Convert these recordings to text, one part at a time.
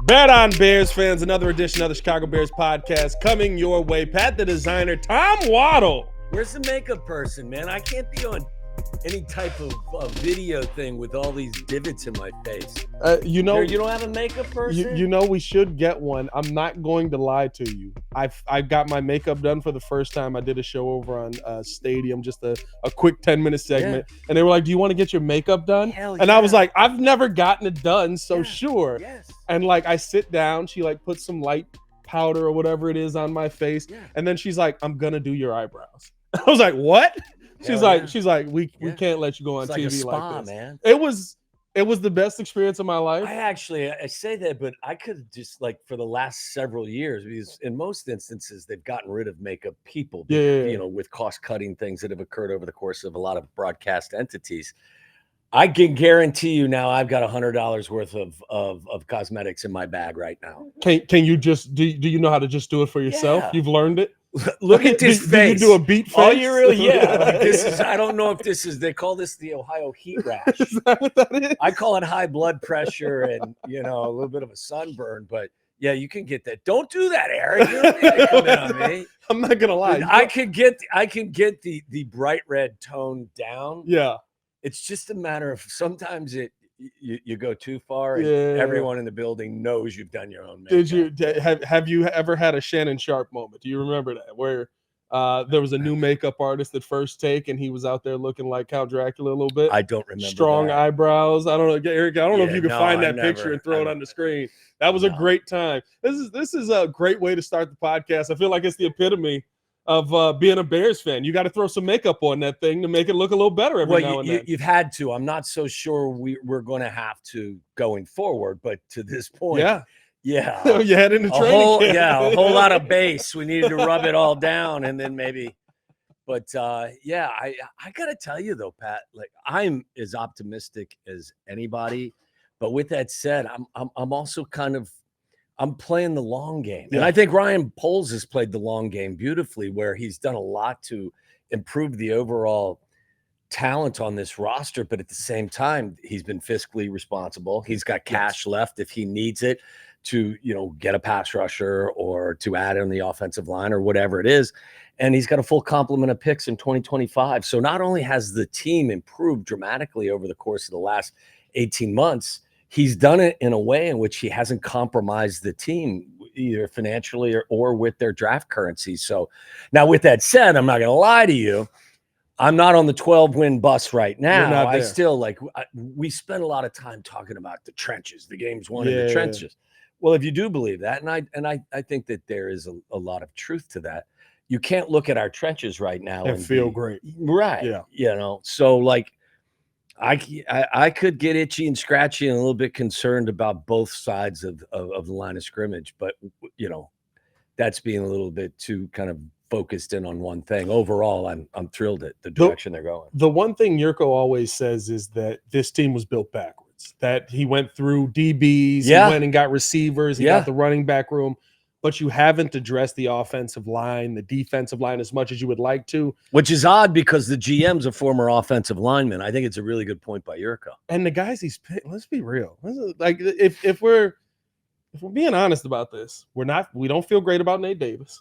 Bet on Bears fans, another edition of the Chicago Bears podcast coming your way. Pat the designer, Tom Waddle. Where's the makeup person, man? I can't be on any type of video thing with all these divots in my face. You don't have a makeup person? You know we should get one. I'm not going to lie to you. I got my makeup done for the first time. I did a show over on Stadium, just a quick 10-minute segment. Yeah. And they were like, do you want to get your makeup done? Hell and yeah. I was like, I've never gotten it done, so sure. Yes. And like I sit down, she like puts some light powder or whatever it is on my face. Yeah. And then she's like, I'm gonna do your eyebrows. I was like, what? She's like, we can't let you go on TV like a spa, like this. Man. It was the best experience of my life. I say that, but I could just like for the last several years, because in most instances they've gotten rid of makeup people, with cost-cutting things that have occurred over the course of a lot of broadcast entities. I can guarantee you now I've got $100 worth of cosmetics in my bag right now. Can you just do you know how to just do it for yourself? Yeah. You've learned it? Look at this face. Do you do a beat face? Oh, you really? Yeah. Like this is. I don't know if this is. They call this the Ohio heat rash. Is that what that is? I call it high blood pressure and a little bit of a sunburn. But yeah, you can get that. Don't do that, Eric. You don't need to come in on me. I'm not gonna lie. I can get the bright red tone down. Yeah. It's just a matter of sometimes you go too far and everyone in the building knows you've done your own makeup. Have you ever had a Shannon Sharp moment? Do you remember that where there was a new makeup artist at first take and he was out there looking like Count Dracula a little bit? I don't remember. Strong eyebrows. I don't know, Eric. I don't know if you can find that never, picture and throw it on the screen. That was a great time. This is a great way to start the podcast. I feel like it's the epitome of being a Bears fan. You got to throw some makeup on that thing to make it look a little better every now and then. You've had to. I'm not so sure we're going to have to going forward, but to this point, yeah. You had in the training camp. A whole lot of base. We needed to rub it all down, and then maybe. But I got to tell you though, Pat, like I'm as optimistic as anybody. But with that said, I'm also I'm playing the long game. Yeah. And I think Ryan Poles has played the long game beautifully, where he's done a lot to improve the overall talent on this roster. But at the same time, he's been fiscally responsible. He's got cash left if he needs it to, get a pass rusher or to add on the offensive line or whatever it is. And he's got a full complement of picks in 2025. So not only has the team improved dramatically over the course of the last 18 months, he's done it in a way in which he hasn't compromised the team either financially or with their draft currency. So now with that said, I'm not going to lie to you. I'm not on the 12-win bus right now. I still we spend a lot of time talking about the trenches, the games won in the trenches. Well, if you do believe that, and I think that there is a lot of truth to that, you can't look at our trenches right now and feel great. Right. Yeah. So like, I could get itchy and scratchy and a little bit concerned about both sides of the line of scrimmage, but that's being a little bit too kind of focused in on one thing. Overall, I'm thrilled at the direction they're going. The one thing Yurko always says is that this team was built backwards, that he went through DBs, he went and got receivers, he got the running back room. But you haven't addressed the offensive line, the defensive line as much as you would like to. Which is odd because the GM's a former offensive lineman. I think it's a really good point by Yurko. And the guys he's picked, let's be real. Like if we're being honest about this, we don't feel great about Nate Davis.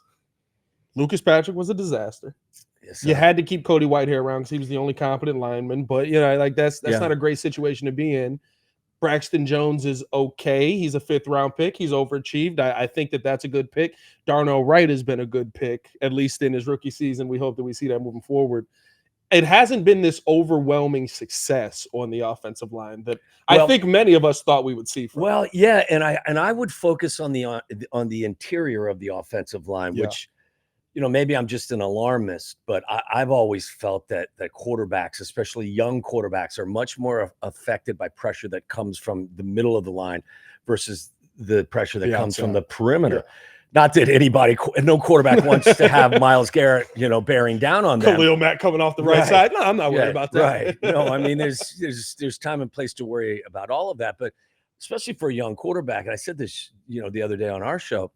Lucas Patrick was a disaster. Yes, you had to keep Cody Whitehair around because he was the only competent lineman. But that's not a great situation to be in. Braxton Jones is okay. He's a 5th-round pick. He's overachieved. I think that's a good pick. Darnell Wright has been a good pick, at least in his rookie season. We hope that we see that moving forward. It hasn't been this overwhelming success on the offensive line that I think many of us thought we would see. And I would focus on the interior of the offensive line, which maybe I'm just an alarmist, but I've always felt that quarterbacks, especially young quarterbacks, are much more affected by pressure that comes from the middle of the line versus the pressure that comes from the perimeter. Yeah. Not that no quarterback wants to have Myles Garrett, bearing down on them. Khalil Mack coming off the right side. No, I'm not worried about that. Right. No, I mean, there's time and place to worry about all of that, but especially for a young quarterback. And I said this, the other day on our show.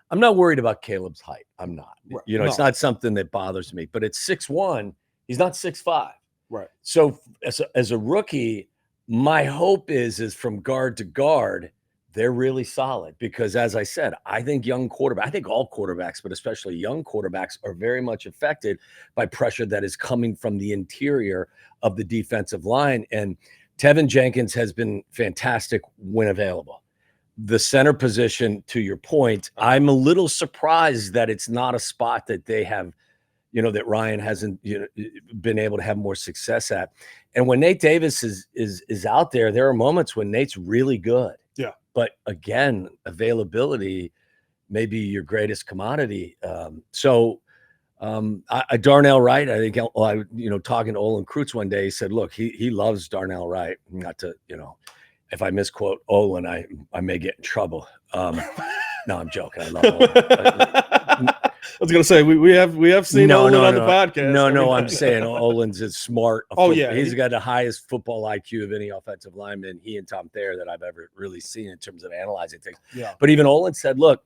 I'm not worried about Caleb's height. I'm not. Right. It's not something that bothers me. But at 6'1", he's not 6'5". Right. So as a rookie, my hope is from guard to guard they're really solid because, as I said, I think all quarterbacks, but especially young quarterbacks, are very much affected by pressure that is coming from the interior of the defensive line. And Tevin Jenkins has been fantastic when available. The center position, to your point, I'm a little surprised that it's not a spot that they have, that Ryan hasn't been able to have more success at. And when Nate Davis is out there, there are moments when Nate's really good. Yeah. But again, availability may be your greatest commodity. Darnell Wright, I think, talking to Olin Kreutz one day, he said, look, he loves Darnell Wright. Not to, if I misquote Olin, I may get in trouble. No, I'm joking. I love Olin. I was gonna say we have seen Olin on the podcast. No, I'm saying Olin's is smart. Yeah, he's got the highest football IQ of any offensive lineman, he and Tom Thayer, that I've ever really seen in terms of analyzing things. Yeah. But even Olin said, look,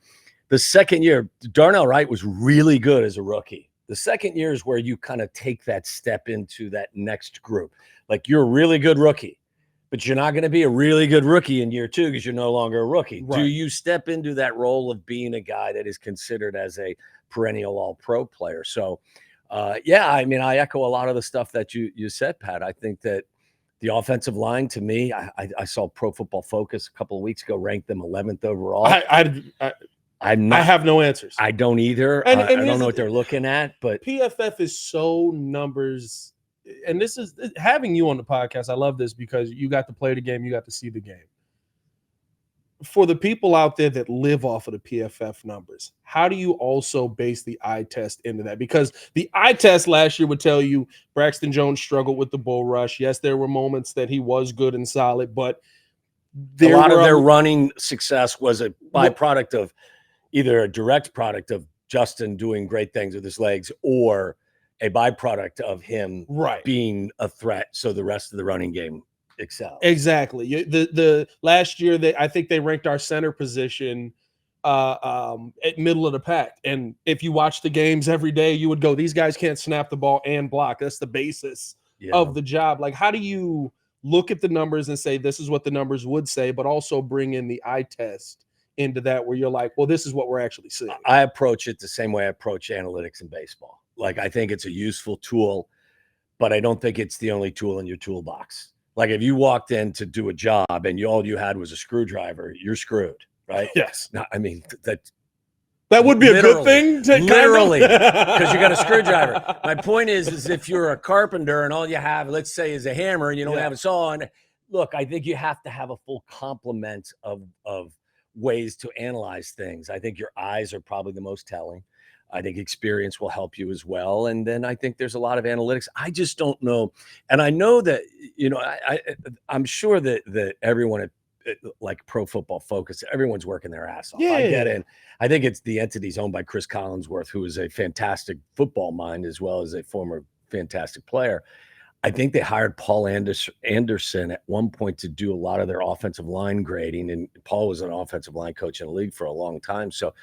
the second year, Darnell Wright was really good as a rookie. The second year is where you kind of take that step into that next group. Like, you're a really good rookie, but you're not going to be a really good rookie in year 2 because you're no longer a rookie. Right. Do you step into that role of being a guy that is considered as a perennial all-pro player? So, I echo a lot of the stuff that you said, Pat. I think that the offensive line, to me, I saw Pro Football Focus a couple of weeks ago rank them 11th overall. I have no answers. I don't either. And I don't know what they're looking at, but PFF is so numbers. And this is having you on the podcast. I love this because you got to play the game. You got to see the game. For the people out there that live off of the PFF numbers, how do you also base the eye test into that? Because the eye test last year would tell you Braxton Jones struggled with the bull rush. Yes, there were moments that he was good and solid, but a lot of their running success was a byproduct of either a direct product of Justin doing great things with his legs or a byproduct of him being a threat. So the rest of the running game excel. Exactly. The last year I think they ranked our center position at middle of the pack. And if you watch the games every day, you would go, these guys can't snap the ball and block. That's the basis of the job. Like, how do you look at the numbers and say, this is what the numbers would say, but also bring in the eye test into that where you're like, well, this is what we're actually seeing? I approach it the same way I approach analytics in baseball. Like, I think it's a useful tool, but I don't think it's the only tool in your toolbox. Like, if you walked in to do a job and all you had was a screwdriver, you're screwed, right? Yes. No, I mean, that would be a good thing to literally, because you got a screwdriver. My point is if you're a carpenter and all you have, let's say, is a hammer and you don't have a saw, and look, I think you have to have a full complement of ways to analyze things. I think your eyes are probably the most telling. I think experience will help you as well. And then I think there's a lot of analytics. I just don't know. And I know that, I'm sure that everyone at like Pro Football Focus, everyone's working their ass off. Yeah. I get it. I think it's the entity's owned by Chris Collinsworth, who is a fantastic football mind as well as a former fantastic player. I think they hired Paul Anderson at one point to do a lot of their offensive line grading. And Paul was an offensive line coach in the league for a long time. So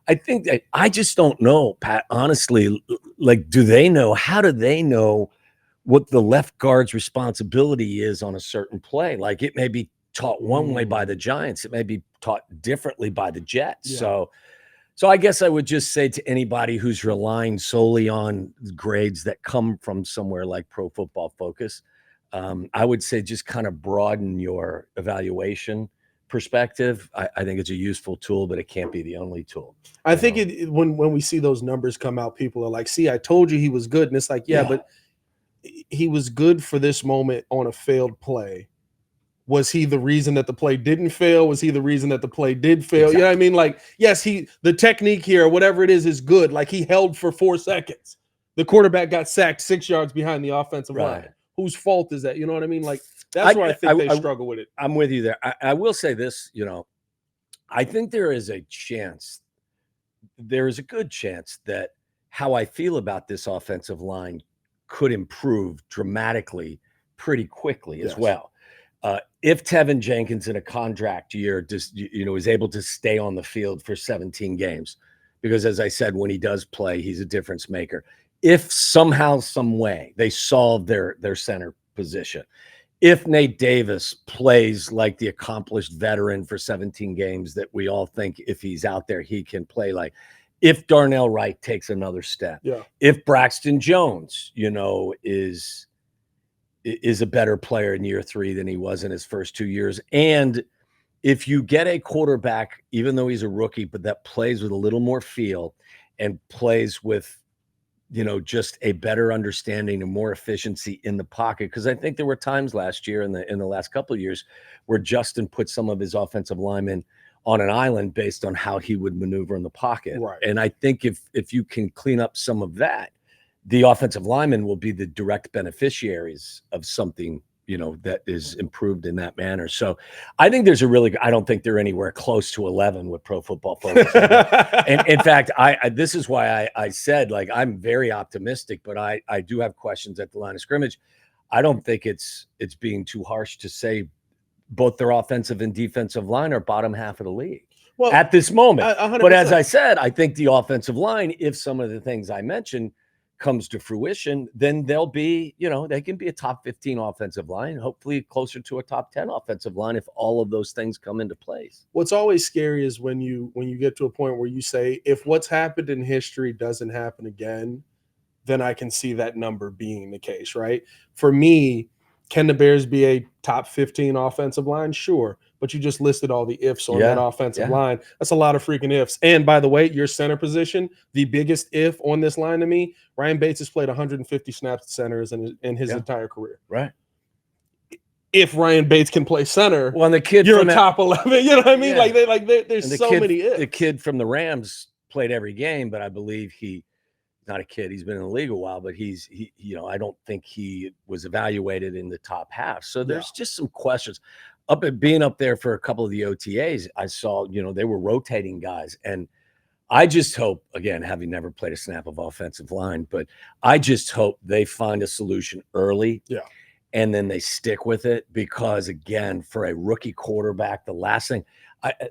I think that I just don't know, Pat, honestly, like, do they know? How do they know what the left guard's responsibility is on a certain play? Like, it may be taught one way by the Giants. It may be taught differently by the Jets. Yeah. So I guess I would just say to anybody who's relying solely on grades that come from somewhere like Pro Football Focus, I would say just kind of broaden your evaluation perspective. I think it's a useful tool, but it can't be the only tool. I think when we see those numbers come out, people are like, see, I told you he was good. And it's like, yeah, but he was good for this moment on a failed play. Was he the reason that the play didn't fail? Was he the reason that the play did fail? Exactly. You know what I mean? Like, yes, the technique here, whatever it is good. Like, he held for 4 seconds. The quarterback got sacked 6 yards behind the offensive line. Whose fault is that? You know what I mean? Like, that's where I think they struggle with it. I'm with you there. I will say this, I think there is a good chance that how I feel about this offensive line could improve dramatically pretty quickly as well. If Tevin Jenkins in a contract year just, is able to stay on the field for 17 games, because as I said, when he does play, he's a difference maker. If somehow, some way they solve their center position, if Nate Davis plays like the accomplished veteran for 17 games that we all think if he's out there, he can play like, if Darnell Wright takes another step, if Braxton Jones, is a better player in year 3 than he was in his first 2 years. And if you get a quarterback, even though he's a rookie, but that plays with a little more feel and plays with, just a better understanding and more efficiency in the pocket. Because I think there were times last year in the last couple of years where Justin put some of his offensive linemen on an island based on how he would maneuver in the pocket. Right. And I think if you can clean up some of that, the offensive linemen will be the direct beneficiaries of something, that is improved in that manner. So I think there's I don't think they're anywhere close to 11 with Pro Football Focus. And in fact, this is why I said, like, I'm very optimistic, but I do have questions at the line of scrimmage. I don't think it's being too harsh to say both their offensive and defensive line are bottom half of the league at this moment. 100%. But as I said, I think the offensive line, if some of the things I mentioned comes to fruition, then they'll be, they can be a top 15 offensive line, hopefully closer to a top 10 offensive line if all of those things come into place. What's always scary is when you get to a point where you say, if what's happened in history doesn't happen again, then I can see that number being the case, right? For me, can the Bears be a top 15 offensive line? Sure. But you just listed all the ifs on that offensive line. That's a lot of freaking ifs. And by the way, your center position, the biggest if on this line to me, Ryan Bates has played 150 snaps at centers in his entire career. Right. If Ryan Bates can play center, well, the kid you're a top 11. You know what I mean? There's so many ifs. The kid from the Rams played every game, but I believe not a kid. He's been in the league a while, but I don't think he was evaluated in the top half. So there's just some questions. Being up there for a couple of the OTAs, I saw, they were rotating guys. And I just hope, again, having never played a snap of offensive line, but I just hope they find a solution early. Yeah. And then they stick with it because, again, for a rookie quarterback, the last thing,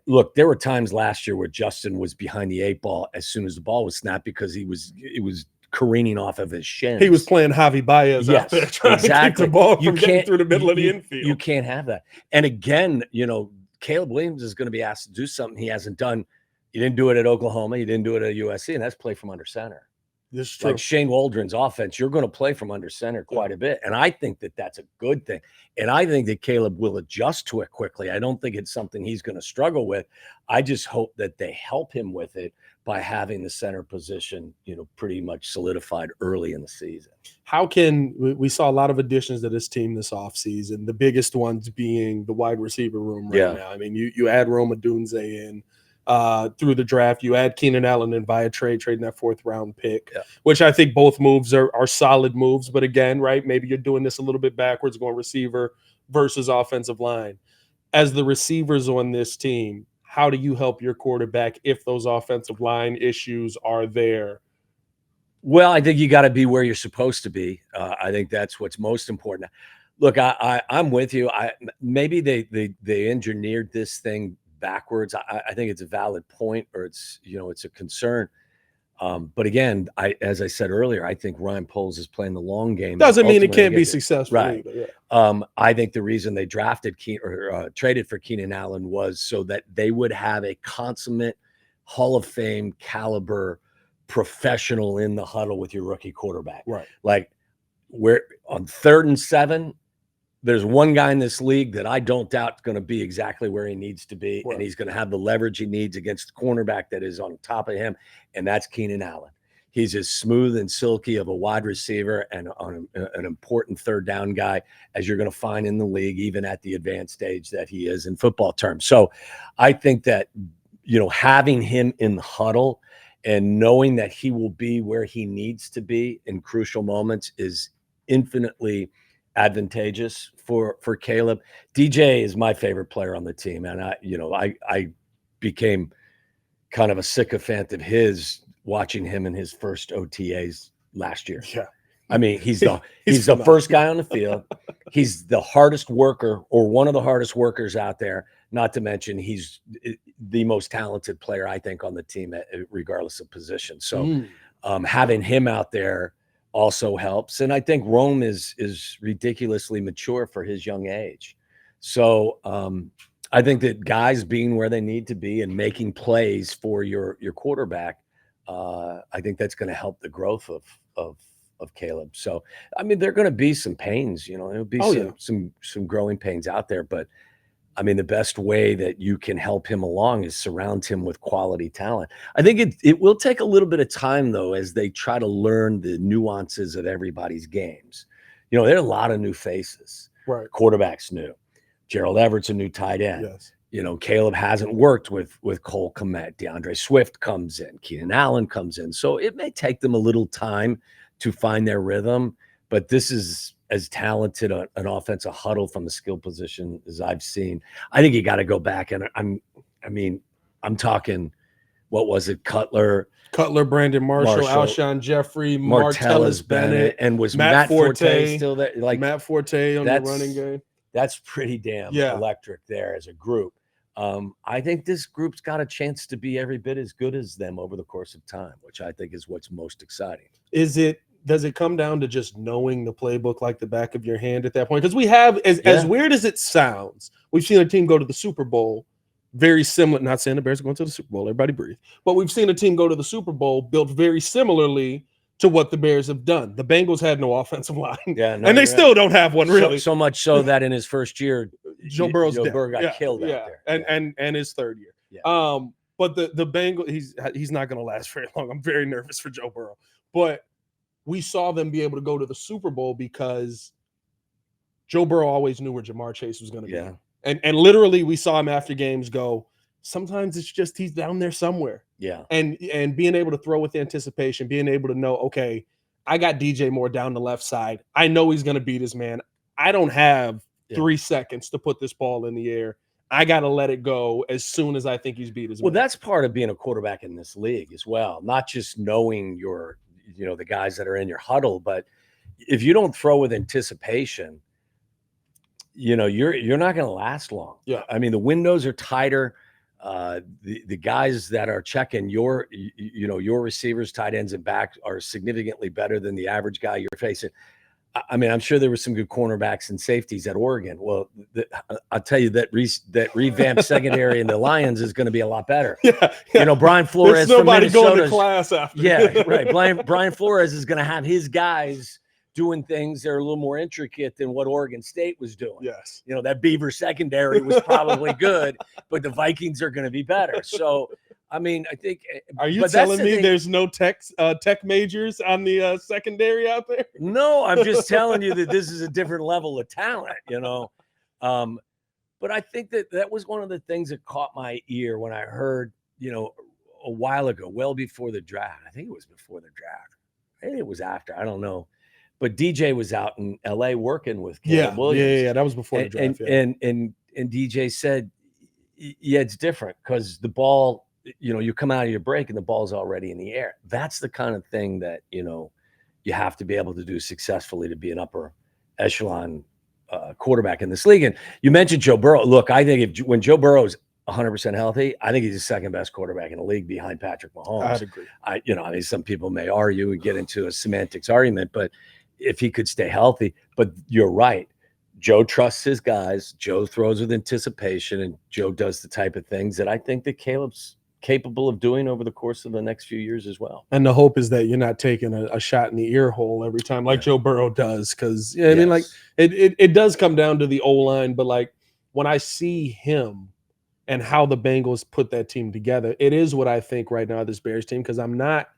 look, there were times last year where Justin was behind the 8 ball as soon as the ball was snapped because it was careening off of his shin. He was playing Javi Baez out there trying to keep the ball from getting through the middle of the infield. You can't have that. And again, Caleb Williams is going to be asked to do something he hasn't done. He didn't do it at Oklahoma. He didn't do it at USC, and that's play from under center. This is true. Like Shane Waldron's offense, you're going to play from under center quite a bit. And I think that that's a good thing. And I think that Caleb will adjust to it quickly. I don't think it's something he's going to struggle with. I just hope that they help him with it by having the center position, pretty much solidified early in the season. How can we saw a lot of additions to this team this offseason, the biggest ones being the wide receiver room now. I mean, you add Rome Odunze in. Through the draft, you add Keenan Allen and via trading that 4th round pick, which I think both moves are solid moves. But again, right, maybe you're doing this a little bit backwards, going receiver versus offensive line. As the receivers on this team, how do you help your quarterback if those offensive line issues are there? Well, I think you got to be where you're supposed to be. I think that's what's most important. Look, I'm with you. Maybe they engineered this thing backwards. I think it's a valid point, or it's a concern. But again, as I said earlier, I think Ryan Poles is playing the long game. Doesn't mean it can't be successful, right? Either, I think the reason they traded for Keenan Allen was so that they would have a consummate Hall of Fame caliber professional in the huddle with your rookie quarterback. Right. Like, we're on 3rd and 7. There's one guy in this league that I don't doubt is going to be exactly where he needs to be, and he's going to have the leverage he needs against the cornerback that is on top of him, and that's Keenan Allen. He's as smooth and silky of a wide receiver and on an important 3rd down guy as you're going to find in the league, even at the advanced stage that he is in football terms. So I think that, having him in the huddle and knowing that he will be where he needs to be in crucial moments is infinitely advantageous for Caleb. DJ is my favorite player on the team, and I became kind of a sycophant of his watching him in his first OTAs last year. Yeah, I mean, he's the first guy on the field. He's the hardest worker, or one of the hardest workers out there. Not to mention, he's the most talented player I think on the team, regardless of position. So having him out there also helps. And I think Rome is ridiculously mature for his young age. So I think that guys being where they need to be and making plays for your quarterback, I think that's going to help the growth of Caleb. So I mean, there are going to be some pains, there'll be some growing pains out there, but I mean, the best way that you can help him along is surround him with quality talent. I think it will take a little bit of time, though, as they try to learn the nuances of everybody's games. There are a lot of new faces. Right. Quarterback's new. Gerald Everett's a new tight end. Yes. Caleb hasn't worked with Cole Kmet. DeAndre Swift comes in. Keenan Allen comes in. So it may take them a little time to find their rhythm, but this is as talented an offensive huddle from the skill position as I've seen. I think you got to go back, and I'm talking, what was it? Cutler, Brandon Marshall, Alshon Jeffrey, Martellus Bennett, and was Matt Forte still there? Like Matt Forte on the running game. That's pretty damn electric there as a group. I think this group's got a chance to be every bit as good as them over the course of time, which I think is what's most exciting. Does it come down to just knowing the playbook like the back of your hand at that point? Because we have, as weird as it sounds, we've seen a team go to the Super Bowl very similar. Not saying the Bears are going to the Super Bowl, everybody breathe. But we've seen a team go to the Super Bowl built very similarly to what the Bears have done. The Bengals had no offensive line, and they still don't have one really. So much so that in his first year, Joe Burrow got killed out there, and his third year. Yeah. But the Bengals, he's not going to last very long. I'm very nervous for Joe Burrow, but we saw them be able to go to the Super Bowl because Joe Burrow always knew where Jamar Chase was going to be. And literally we saw him after games go, sometimes it's just he's down there somewhere. Yeah. And being able to throw with anticipation, being able to know, okay, I got DJ Moore down the left side. I know he's going to beat his man. I don't have 3 seconds to put this ball in the air. I got to let it go as soon as I think he's beat his man. Well, that's part of being a quarterback in this league as well. Not just knowing the guys that are in your huddle, but if you don't throw with anticipation, you're not going to last long. Yeah. I mean, the windows are tighter. The guys that are checking your receivers, tight ends, and backs are significantly better than the average guy you're facing. I mean, I'm sure there were some good cornerbacks and safeties at Oregon. Well, I'll tell you that revamped secondary in the Lions is going to be a lot better. Yeah. Brian Flores. There's nobody from going to class after. Yeah, right. Brian Flores is going to have his guys doing things that are a little more intricate than what Oregon State was doing. Yes. That Beaver secondary was probably good, but the Vikings are going to be better. So, I mean, I think. Are you telling me there's no tech majors on the secondary out there? No, I'm just telling you that this is a different level of talent, But I think that was one of the things that caught my ear when I heard, a while ago, well before the draft. I think it was before the draft. Maybe it was after. I don't know. But DJ was out in LA working with Caleb Williams. Yeah, that was before the draft. And DJ said, it's different because the ball, you come out of your break and the ball's already in the air. That's the kind of thing that, you have to be able to do successfully to be an upper echelon quarterback in this league. And you mentioned Joe Burrow. Look, I think when Joe Burrow is 100% healthy, I think he's the second best quarterback in the league behind Patrick Mahomes. I'd agree. I mean, some people may argue and get into a semantics argument, but if he could stay healthy. But you're right. Joe trusts his guys. Joe throws with anticipation, and Joe does the type of things that I think that Caleb's capable of doing over the course of the next few years as well. And the hope is that you're not taking a shot in the ear hole every time like Joe Burrow does. Because, I mean, like it does come down to the O-line. But, like, when I see him and how the Bengals put that team together, it is what I think right now, this Bears team, because I'm not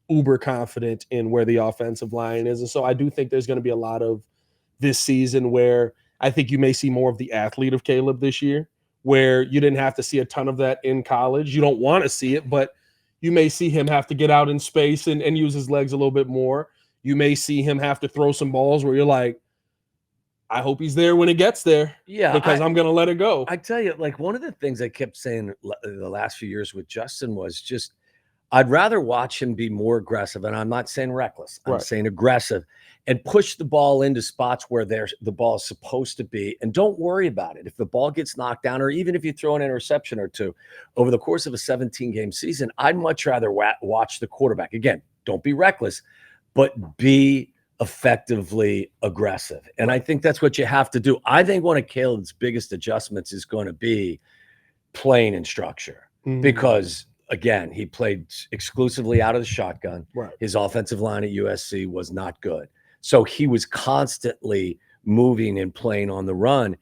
uber confident in where the offensive line is. And so I do think there's going to be a lot of this season where I think you may see more of the athlete of Caleb this year, where you didn't have to see a ton of that in college. You don't want to see it, but you may see him have to get out in space and use his legs a little bit more. You may see him have to throw some balls where you're like, I hope he's there when it gets there. Yeah. Because I'm going to let it go. I tell you, like, one of the things I kept saying the last few years with Justin was just, I'd rather watch him be more aggressive. And I'm not saying reckless. I'm saying aggressive and push the ball into spots where the ball is supposed to be. And don't worry about it. If the ball gets knocked down, or even if you throw an interception or two over the course of a 17-game season, I'd much rather watch the quarterback. Again, don't be reckless, but be effectively aggressive. And I think that's what you have to do. I think one of Caleb's biggest adjustments is going to be playing in structure, because again, he played exclusively out of the shotgun. Right. His offensive line at USC was not good. So he was constantly moving and playing on the run.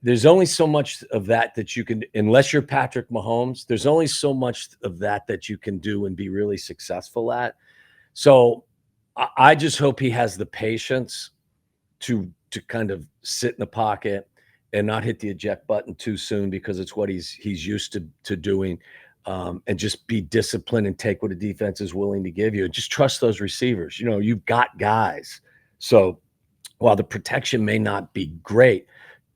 There's only so much of that you can, unless you're Patrick Mahomes, there's only so much of that you can do and be really successful at. So I just hope he has the patience to kind of sit in the pocket and not hit the eject button too soon, because it's what he's used to doing, and just be disciplined and take what a defense is willing to give you. And just trust those receivers. You know, you've got guys. So while the protection may not be great,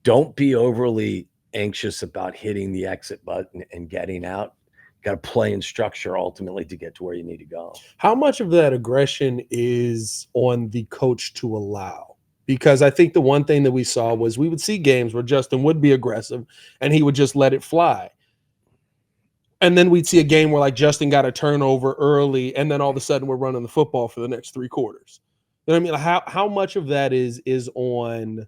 don't be overly anxious about hitting the exit button and getting out. Got to play in structure ultimately to get to where you need to go. How much of that aggression is on the coach to allow? Because I think the one thing that we saw was we would see games where Justin would be aggressive and he would just let it fly. And then we'd see a game where like Justin got a turnover early and then all of a sudden we're running the football for the next 3 quarters. You know what I mean? How much of that is on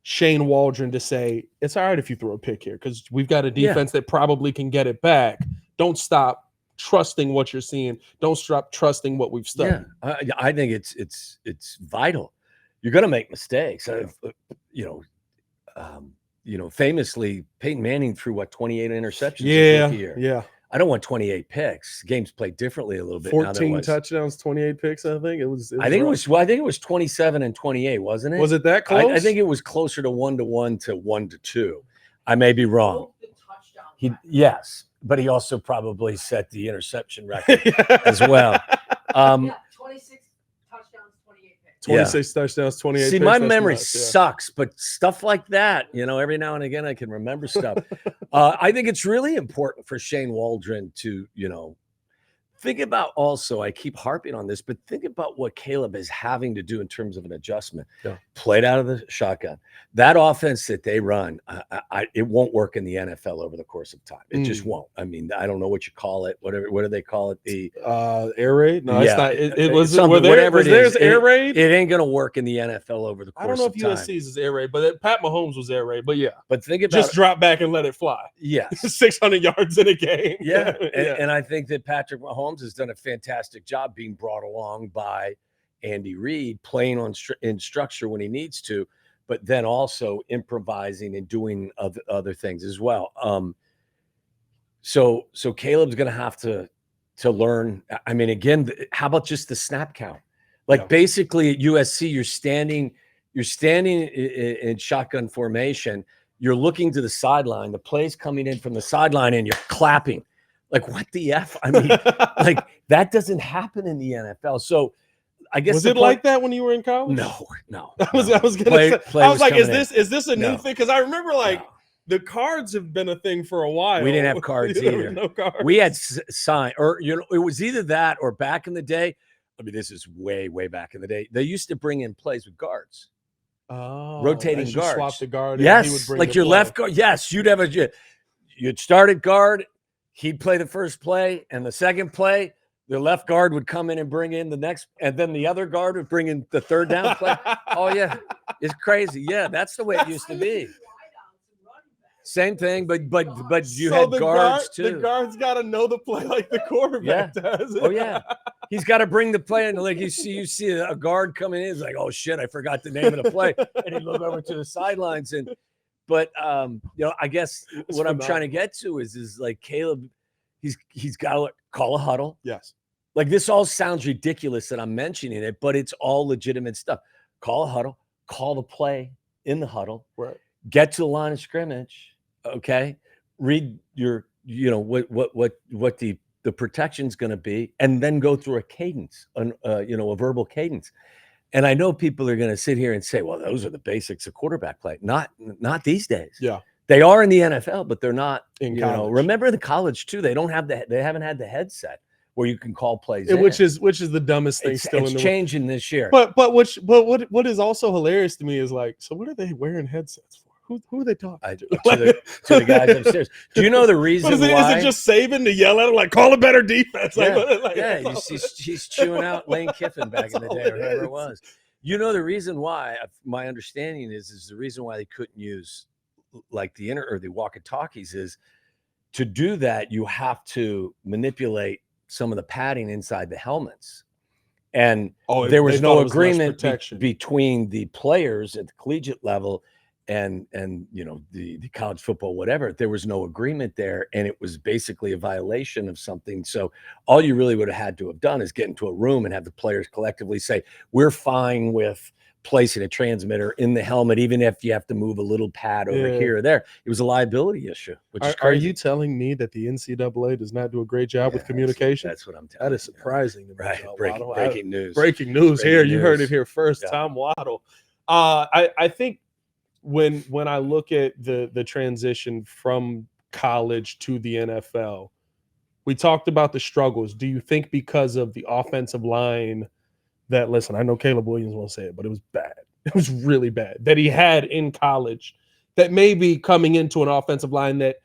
Shane Waldron to say, it's all right if you throw a pick here because we've got a defense that probably can get it back. Don't stop trusting what you're seeing. Don't stop trusting what we've studied. Yeah, I think it's vital. You're going to make mistakes. Famously, Peyton Manning threw 28 interceptions his rookie year. Yeah. I don't want 28 picks. Games played differently a little bit. 14 touchdowns, 28 picks. I think it was. I think it was 27 and 28, wasn't it? Was it that close? I think it was closer to 1-1 to 1-2. I may be wrong. Yes, but he also probably set the interception record as well. 26 touchdowns, 28 picks. 26 touchdowns, 28 See, picks. my memory sucks, but stuff like that, every now and again I can remember stuff. I think it's really important for Shane Waldron to, think about also, I keep harping on this, but think about what Caleb is having to do in terms of an adjustment. Yeah. Played out of the shotgun. That offense that they run, it won't work in the NFL over the course of time. It just won't. I mean, I don't know what you call it. What do they call it? The air raid? No, it's not. It was whatever it is. Air raid? It ain't going to work in the NFL over the course of time. I don't know if USC's is air raid, but Pat Mahomes was air raid. But yeah. But think about just drop back and let it fly. Yes. 600 yards in a game. Yeah. And I think that Patrick Mahomes has done a fantastic job being brought along by Andy Reid, playing in structure when he needs to, but then also improvising and doing other things as well. So Caleb's going to have to learn. I mean, again, how about just the snap count? Basically at USC, you're standing in shotgun formation. You're looking to the sideline. The play's coming in from the sideline, and you're clapping. Like, what the F? I mean, that doesn't happen in the NFL. So I guess was it like that when you were in college? No. I was gonna say. I was like, is this a new thing? Because I remember the cards have been a thing for a while. We didn't have cards either. No cards. We had sign, or it was either that or back in the day. I mean, this is way back in the day. They used to bring in plays with guards. Oh, rotating guards. Swap the guard. Yes, and he would bring like your left guard. Yes, you'd start at guard. He'd play the first play, and the second play, the left guard would come in and bring in the next, and then the other guard would bring in the third down play. Oh yeah, it's crazy. Yeah, that's the way it used to be. Same thing, but you had guards too. The guard's got to know the play like the quarterback does. Oh yeah, he's got to bring the play in. Like you see a guard coming in, he's like, oh shit, I forgot the name of the play, and he'd look over to the sidelines and. But I guess what I'm trying to get to is like Caleb, he's got to call a huddle. Yes. Like this all sounds ridiculous that I'm mentioning it, but it's all legitimate stuff. Call a huddle, call the play in the huddle, right? Get to the line of scrimmage, okay? Read your, what the protection's going to be, and then go through a cadence, a verbal cadence. And I know people are going to sit here and say, well, those are the basics of quarterback play. Not these days. Yeah. They are in the NFL, but they're not in college. Remember the college too. They haven't had the headset where you can call plays. Which is the dumbest thing still in the It's changing this year. But what is also hilarious to me is like, so what are they wearing headsets for? Who are they talking to? To the guys upstairs. Do you know the reason why? Is it just Saban to yell at him like, call a better defense? Yeah, you see, he's chewing out Lane Kiffin back in the day, or whoever it was. You know the reason why? My understanding is the reason why they couldn't use like the walkie-talkies is to do that. You have to manipulate some of the padding inside the helmets. And there was no agreement between the players at the collegiate level and the college football, whatever. There was no agreement there, and it was basically a violation of something. So all you really would have had to have done is get into a room and have the players collectively say, we're fine with placing a transmitter in the helmet, even if you have to move a little pad over here or there. It was a liability issue, which is crazy. Are you telling me that the NCAA does not do a great job with communication? That's what I'm telling you. That is surprising to me. Right. Breaking news. Breaking news here. You heard it here first. Tom Waddle. I think when I look at the transition from college to the NFL, we talked about the struggles. Do you think because of the offensive line that, listen, I know Caleb Williams won't say it, but it was bad. It was really bad that he had in college, that maybe coming into an offensive line that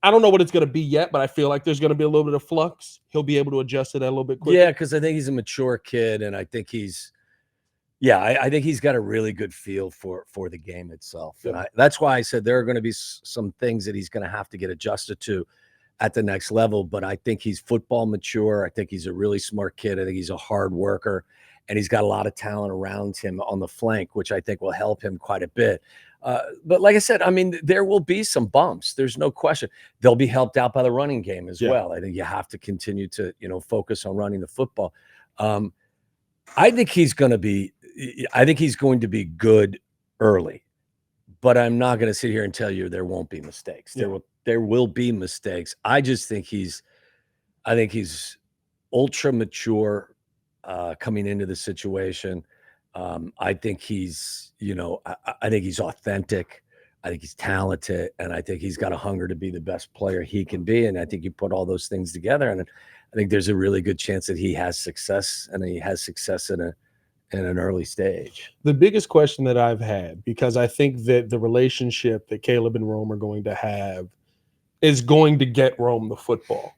I don't know what it's going to be yet, but I feel like there's going to be a little bit of flux. He'll be able to adjust to that a little bit quicker. Yeah, because I think he's a mature kid, and I think I think he's got a really good feel for the game itself. Yeah. And that's why I said there are going to be some things that he's going to have to get adjusted to at the next level. But I think he's football mature. I think he's a really smart kid. I think he's a hard worker, and he's got a lot of talent around him on the flank, which I think will help him quite a bit. But like I said, I mean, there will be some bumps. There's no question. They'll be helped out by the running game as well. I think you have to continue to, focus on running the football. I think he's going to be good early, but I'm not going to sit here and tell you there won't be mistakes. There will be mistakes. I just think he's ultra mature coming into the situation. I think he's, I think he's authentic. I think he's talented, and I think he's got a hunger to be the best player he can be. And I think you put all those things together, and I think there's a really good chance that he has success, and he has success in an early stage. The biggest question that I've had, because I think that the relationship that Caleb and Rome are going to have is going to get Rome the football.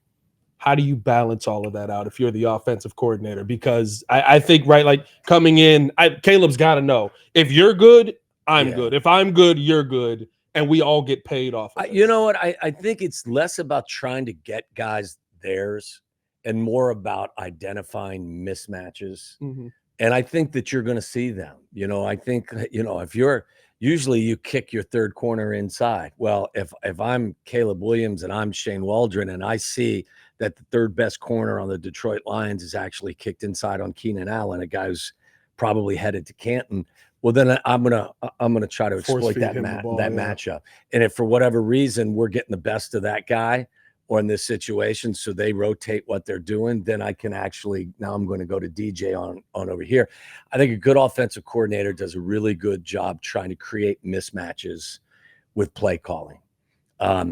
How do you balance all of that out if you're the offensive coordinator? Because I think, right, like coming in, Caleb's got to know, if you're good, I'm good. If I'm good, you're good. And we all get paid off of it. You know what? I think it's less about trying to get guys theirs and more about identifying mismatches. Mm-hmm. And I think that you're going to see them. I think, if you're usually you kick your third corner inside. Well, if I'm Caleb Williams and I'm Shane Waldron and I see that the third best corner on the Detroit Lions is actually kicked inside on Keenan Allen, a guy who's probably headed to Canton, well, then I'm gonna try to exploit that matchup. And if for whatever reason we're getting the best of that guy or in this situation, so they rotate what they're doing, then I can now I'm going to go to DJ on over here. I think a good offensive coordinator does a really good job trying to create mismatches with play calling.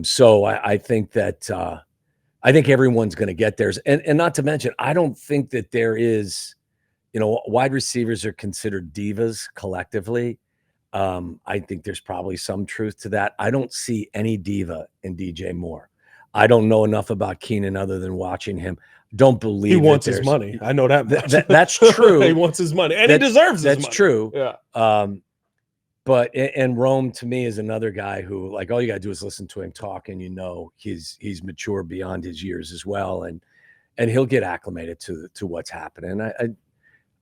So I think that I think everyone's going to get theirs. And not to mention, I don't think that there is, wide receivers are considered divas collectively. I think there's probably some truth to that. I don't see any diva in DJ Moore. I don't know enough about Keenan other than watching him. Don't believe he wants his money. I know that. That's true. He wants his money, and he deserves his money. That's true. Yeah. But Rome to me is another guy who, like, all you gotta do is listen to him talk, and he's mature beyond his years as well, and he'll get acclimated to what's happening.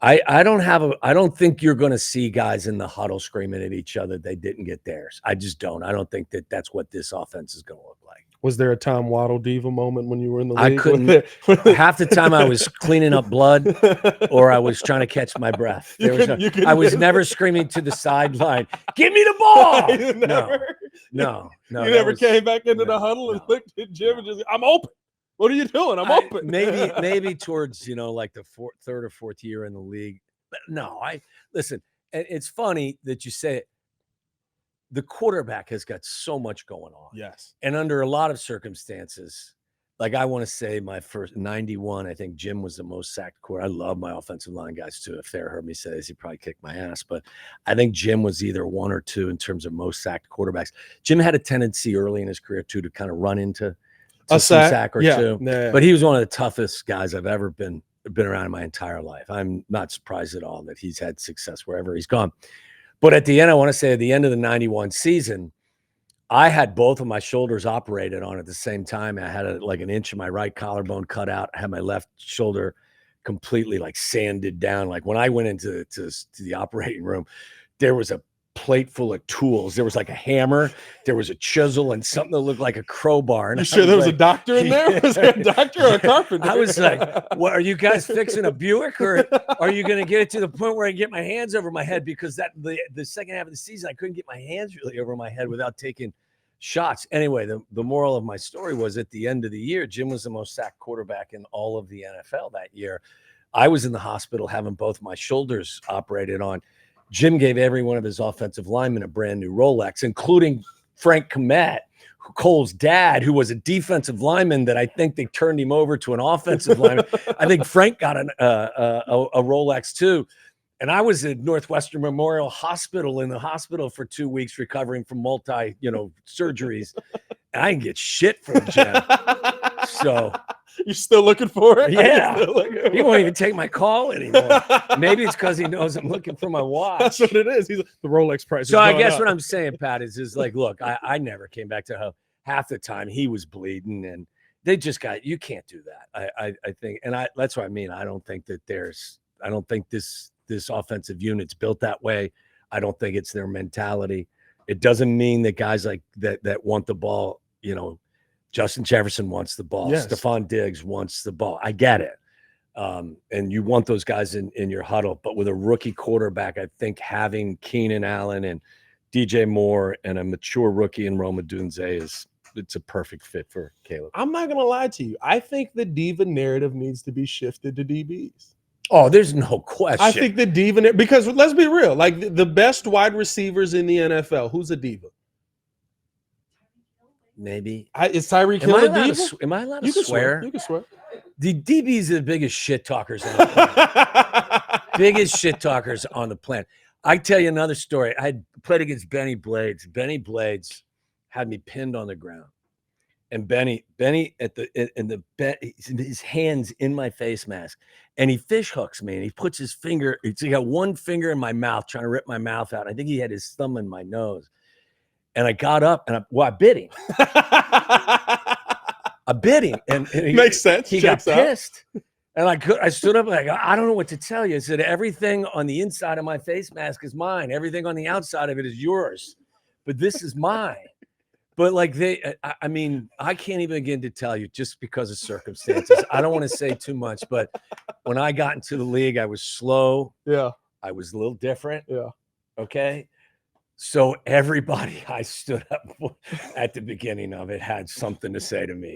I don't think you're going to see guys in the huddle screaming at each other they didn't get theirs. I just don't. I don't think that that's what this offense is going to look like. Was there a Tom Waddle diva moment when you were in the league? I couldn't. Half the time I was cleaning up blood or I was trying to catch my breath. I was never screaming to the sideline, "Give me the ball!" No. You never came back into the huddle and looked at Jim and just, "I'm open. What are you doing? I'm open." Maybe towards, like the third or fourth year in the league. But no, listen, it's funny that you say it. The quarterback has got so much going on. Yes. And under a lot of circumstances, like I want to say my first 91, I think Jim was the most sacked quarter. I love my offensive line guys too. If they heard me say this, he probably kicked my ass. But I think Jim was either 1 or 2 in terms of most sacked quarterbacks. Jim had a tendency early in his career too to kind of run into a sack or two. Yeah. But he was one of the toughest guys I've ever been around in my entire life. I'm not surprised at all that he's had success wherever he's gone. But at the end, I want to say at the end of the 91 season, I had both of my shoulders operated on at the same time. I had like an inch of my right collarbone cut out. I had my left shoulder completely like sanded down. Like when I went into the operating room, there was a plate full of tools. There was like a hammer, there was a chisel, and something that looked like a crowbar. And you sure there was a doctor in there? Yeah. Was there a doctor or a carpenter? I was like, "What are you guys fixing a Buick, or are you going to get it to the point where I get my hands over my head?" Because the second half of the season, I couldn't get my hands really over my head without taking shots. Anyway, the moral of my story was at the end of the year, Jim was the most sacked quarterback in all of the NFL that year. I was in the hospital having both my shoulders operated on. Jim gave every one of his offensive linemen a brand new Rolex, including Frank Komet, Cole's dad, who was a defensive lineman that I think they turned him over to an offensive lineman. I think Frank got a Rolex too. And I was at Northwestern Memorial Hospital in the hospital for 2 weeks recovering from surgeries. And I didn't get shit from Jim. So you're still looking for it? Yeah. He won't even take my call anymore. Maybe it's because he knows I'm looking for my watch. That's what it is. He's like, the Rolex price. So I guess what I'm saying, Pat, is like, look, I never came back to half the time he was bleeding, and they just you can't do that. I think, and that's what I mean. I don't think this offensive unit's built that way. I don't think it's their mentality. It doesn't mean that guys like that want the ball, Justin Jefferson wants the ball. Yes. Stephon Diggs wants the ball. I get it. And you want those guys in your huddle. But with a rookie quarterback, I think having Keenan Allen and DJ Moore and a mature rookie in Rome Odunze it's a perfect fit for Caleb. I'm not going to lie to you. I think the diva narrative needs to be shifted to DBs. Oh, there's no question. I think the diva, because let's be real, like the best wide receivers in the NFL, who's a diva? Maybe. Is Tyreek Hill a diva? Am I allowed to swear? You can swear. The DBs are the biggest shit talkers on the planet. Biggest shit talkers on the planet. I tell you another story. I played against Benny Blades. Benny Blades had me pinned on the ground. And Benny his hands in my face mask, and he fish hooks me, and he puts his finger. He got one finger in my mouth, trying to rip my mouth out. I think he had his thumb in my nose, and I got up and I bit him. I bit him, and makes sense. He got pissed, and I stood up and I don't know what to tell you. I said everything on the inside of my face mask is mine. Everything on the outside of it is yours, but this is mine. But like I mean, I can't even begin to tell you just because of circumstances. I don't want to say too much, but when I got into the league, I was slow. Yeah. I was a little different. Yeah. Okay. So everybody I stood up at the beginning of it had something to say to me,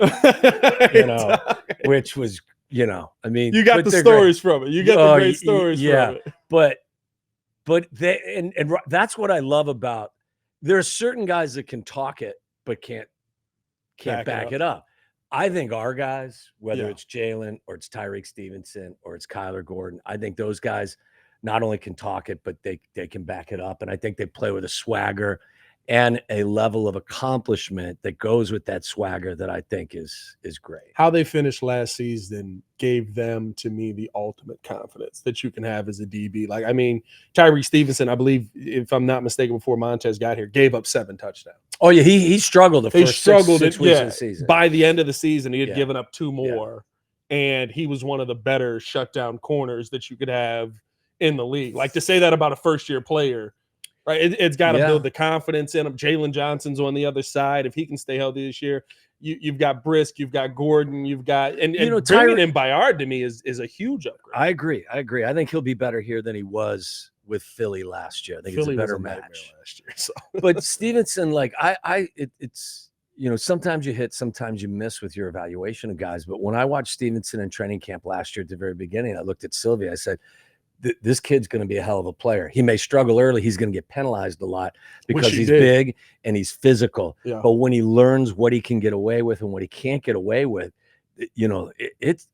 which was, I mean, you got the stories from it. You got the great stories from it. But and that's what I love about. There are certain guys that can talk it, but can't back it up. I think our guys, whether it's Jalen or it's Tyreek Stevenson or it's Kyler Gordon, I think those guys not only can talk it, but they can back it up. And I think they play with a swagger and a level of accomplishment that goes with that swagger that I think is great. How they finished last season gave them, to me, the ultimate confidence that you can have as a DB. Like, I mean, Tyreek Stevenson, I believe, if I'm not mistaken, before Montez got here, gave up 7 touchdowns. Oh, yeah, he struggled the first six weeks of the season. By the end of the season, he had given up 2 more, and he was one of the better shutdown corners that you could have in the league. Like, to say that about a first-year player, right? It's got to build the confidence in him. Jalen Johnson's on the other side. If he can stay healthy this year, you've got Brisk, you've got Gordon, you've got and bringing in Bayard to me is a huge upgrade. I agree. I think he'll be better here than he was with Philly last year. I think Philly it's a better match last year. So. But Stevenson, like it's sometimes you hit, sometimes you miss with your evaluation of guys. But when I watched Stevenson in training camp last year at the very beginning, I looked at Sylvia. I said, this kid's going to be a hell of a player. He may struggle early. He's going to get penalized a lot because he's big and he's physical. Yeah. But when he learns what he can get away with and what he can't get away with, it's.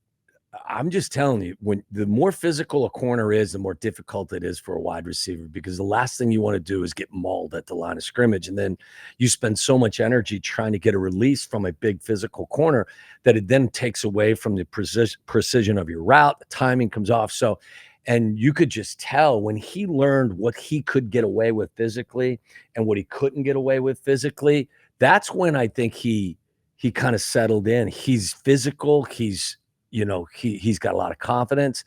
I'm just telling you, when the more physical a corner is, the more difficult it is for a wide receiver, because the last thing you want to do is get mauled at the line of scrimmage. And then you spend so much energy trying to get a release from a big physical corner that it then takes away from the precision of your route. The timing comes off. So, and you could just tell when he learned what he could get away with physically and what he couldn't get away with physically, that's when I think he kind of settled in. He's physical. He's got a lot of confidence,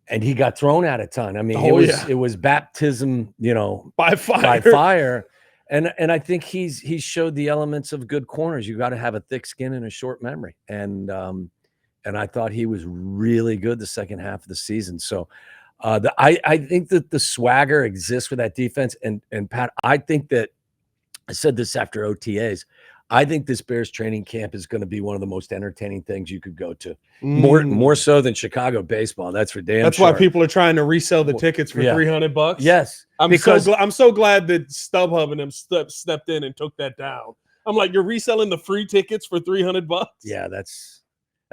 and he got thrown at a ton. I mean, it was baptism, by fire. And I think he's showed the elements of good corners. You got to have a thick skin and a short memory. And I thought he was really good the second half of the season. So I think that the swagger exists with that defense. And Pat, I think that I said this after OTAs. I think this Bears training camp is going to be one of the most entertaining things you could go to. More so than Chicago baseball. That's for damn That's sure. why people are trying to resell the tickets for $300. Yes. I'm so glad that StubHub and them stepped in and took that down. I'm like, you're reselling the free tickets for $300? Yeah, that's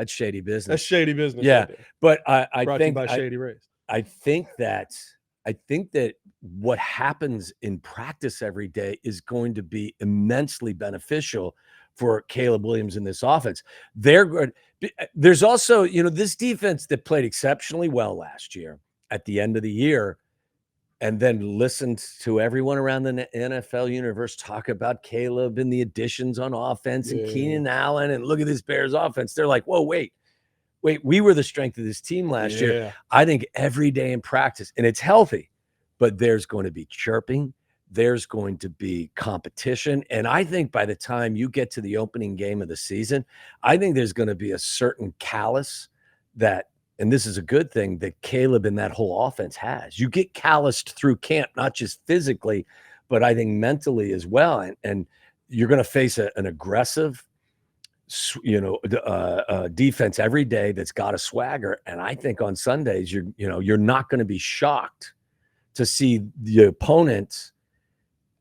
shady business. That's shady business. Yeah. Right, but I brought think to you by Shady Rays. I think that what happens in practice every day is going to be immensely beneficial for Caleb Williams in this offense. There's also, this defense that played exceptionally well last year at the end of the year, and then listened to everyone around the NFL universe talk about Caleb and the additions on offense and Keenan Allen, and look at this Bears offense. They're like, whoa, wait, we were the strength of this team last year. I think every day in practice, and it's healthy, but there's going to be chirping. There's going to be competition. And I think by the time you get to the opening game of the season, I think there's going to be a certain callous that, and this is a good thing, that Caleb and that whole offense has. You get calloused through camp, not just physically, but I think mentally as well. And you're going to face an aggressive, defense every day that's got a swagger. And I think on Sundays, you're not going to be shocked to see the opponent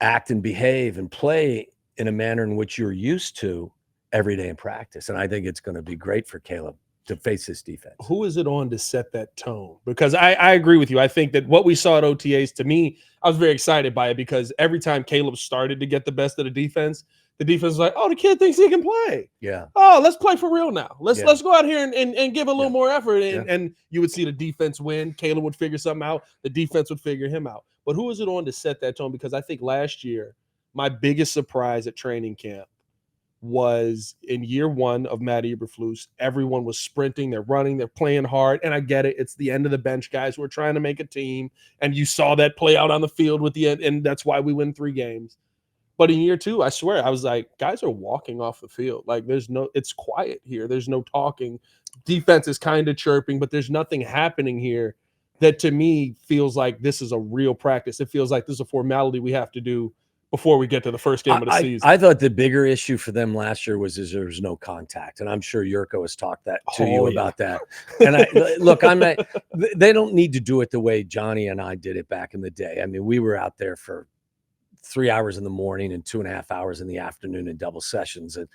act and behave and play in a manner in which you're used to every day in practice. And I think it's going to be great for Caleb to face this defense. Who is it on to set that tone? Because I agree with you. I think that what we saw at OTAs, to me, I was very excited by it, because every time Caleb started to get the best of the defense was like, oh, the kid thinks he can play. Yeah. Oh, let's play for real now. Let's go out here and give a little more effort. And you would see the defense win. Caleb would figure something out. The defense would figure him out. But who is it on to set that tone? Because I think last year, my biggest surprise at training camp was in year one of Matt Eberflus. Everyone was sprinting, they're running, they're playing hard. And I get it. It's the end of the bench guys who are trying to make a team. And you saw that play out on the field with the end. And that's why we win 3 games. But in year 2, I swear, I was like, guys are walking off the field. Like, it's quiet here. There's no talking. Defense is kind of chirping, but there's nothing happening here that to me feels like this is a real practice. It feels like this is a formality we have to do before we get to the first game of the season. I thought the bigger issue for them last year was there was no contact. And I'm sure Yurko has talked to you about that. And they don't need to do it the way Johnny and I did it back in the day. I mean, we were out there for 3 hours in the morning and 2.5 hours in the afternoon in double sessions. And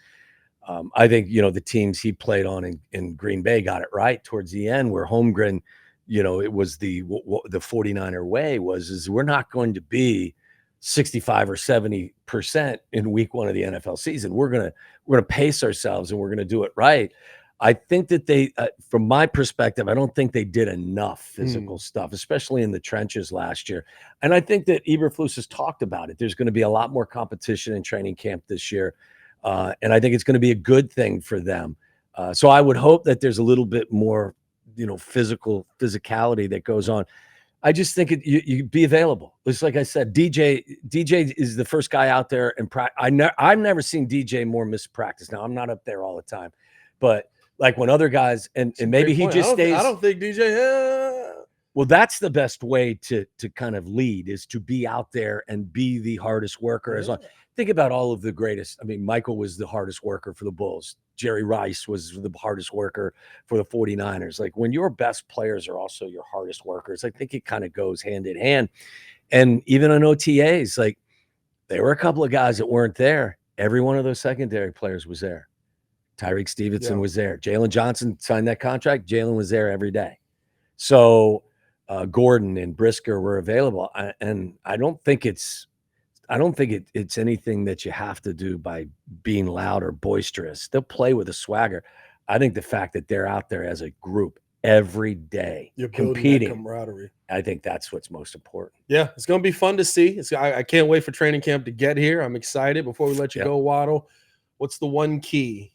I think, the teams he played on in Green Bay got it right towards the end, where Holmgren, it was the 49er way is we're not going to be 65 or 70% in week 1 of the NFL season. We're going to pace ourselves and we're going to do it right. I think that they, from my perspective, I don't think they did enough physical stuff, especially in the trenches last year. And I think that Eberflus has talked about it. There's going to be a lot more competition in training camp this year. And I think it's going to be a good thing for them. So I would hope that there's a little bit more, physicality that goes on. I just think you be available. It's like I said, DJ is the first guy out there and I've never seen DJ more miss practice. Now I'm not up there all the time, but like when other guys and maybe he just stays. I don't think DJ. Well, that's the best way to kind of lead, is to be out there and be the hardest worker. Think about all of the greatest. I mean, Michael was the hardest worker for the Bulls. Jerry Rice was the hardest worker for the 49ers. Like, when your best players are also your hardest workers, I think it kind of goes hand in hand. And even on OTAs, like, there were a couple of guys that weren't there. Every one of those secondary players was there. Tyreek Stevenson Yeah. was there. Jalen Johnson signed that contract. Jalen was there every day. So Gordon and Brisker were available. And I don't think it's anything that you have to do by being loud or boisterous. They'll play with a swagger. I think the fact that they're out there as a group every day competing, camaraderie. I think that's what's most important. Yeah, it's going to be fun to see. I can't wait for training camp to get here. I'm excited. Before we let you go, Waddle, what's the one key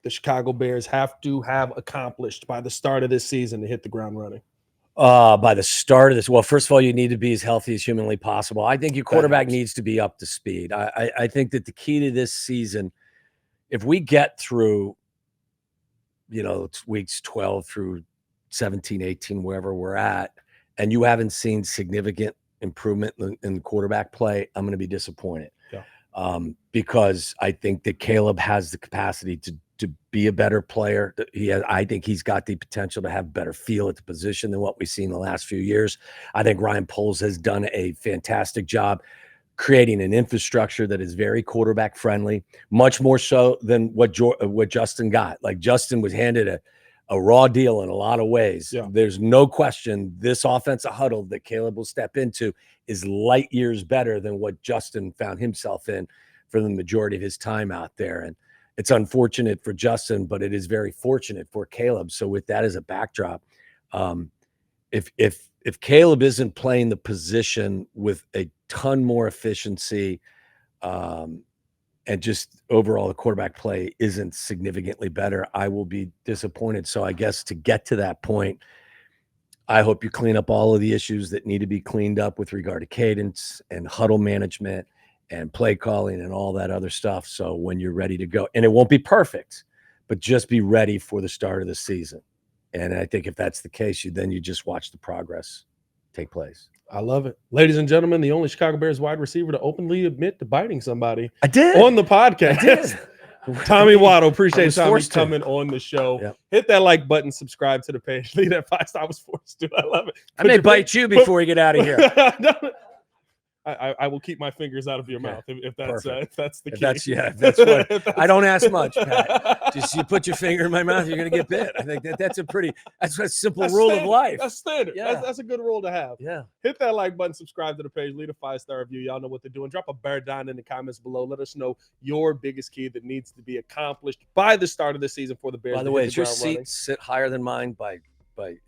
the Chicago Bears have to have accomplished by the start of this season to hit the ground running? By the start of this, well, first of all, you need to be as healthy as humanly possible. I think your quarterback needs to be up to speed. I think that the key to this season, if we get through, it's weeks 12 through 17, 18, wherever we're at, and you haven't seen significant improvement in quarterback play, I'm going to be disappointed. Yeah. Because I think that Caleb has the capacity to be a better player. I think he's got the potential to have better feel at the position than what we've seen the last few years. I think Ryan Poles has done a fantastic job creating an infrastructure that is very quarterback friendly, much more so than what Justin got. Like, Justin was handed a raw deal in a lot of ways. Yeah. There's no question this offensive huddle that Caleb will step into is light years better than what Justin found himself in for the majority of his time out there. And it's unfortunate for Justin, but it is very fortunate for Caleb. So with that as a backdrop, if Caleb isn't playing the position with a ton more efficiency, and just overall the quarterback play isn't significantly better, I will be disappointed. So I guess to get to that point, I hope you clean up all of the issues that need to be cleaned up with regard to cadence and huddle management and play calling and all that other stuff. So when you're ready to go, and it won't be perfect, but just be ready for the start of the season. And I think if that's the case, you just watch the progress take place. I love it. Ladies and gentlemen, the only Chicago Bears wide receiver to openly admit to biting somebody. I did. On the podcast. I did. Tommy Waddle, appreciate Tommy coming on the show. Yep. Hit that like button, subscribe to the page. Leave that 5-star. I was forced to. I love it. I may bite you before we get out of here. I will keep my fingers out of your mouth if that's the key. That's what I don't ask much, Pat. Just you put your finger in my mouth, you're gonna get bit. I think that's a simple rule of life. That's standard. Yeah. That's a good rule to have. Yeah. Hit that like button, subscribe to the page, leave a 5-star review. Y'all know what they're doing. Drop a bear down in the comments below. Let us know your biggest key that needs to be accomplished by the start of the season for the Bears. By the way, is your seat sit higher than mine by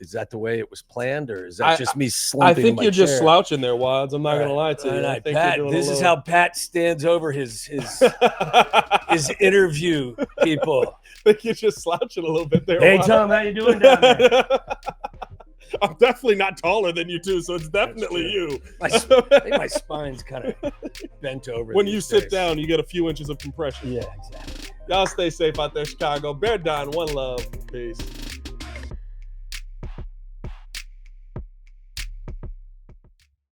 is that the way it was planned, or is that just me slumping? I think you're just slouching there, Wads. I'm not gonna lie to you. I think Pat, this is how Pat stands over his his interview people. I think you're just slouching a little bit there. Hey, Tom, how you doing down there? I'm definitely not taller than you too, so it's definitely you. I think my spine's kind of bent over. When you sit down, you get a few inches of compression. Yeah, exactly. Y'all stay safe out there, Chicago. Bear down. One love. Peace.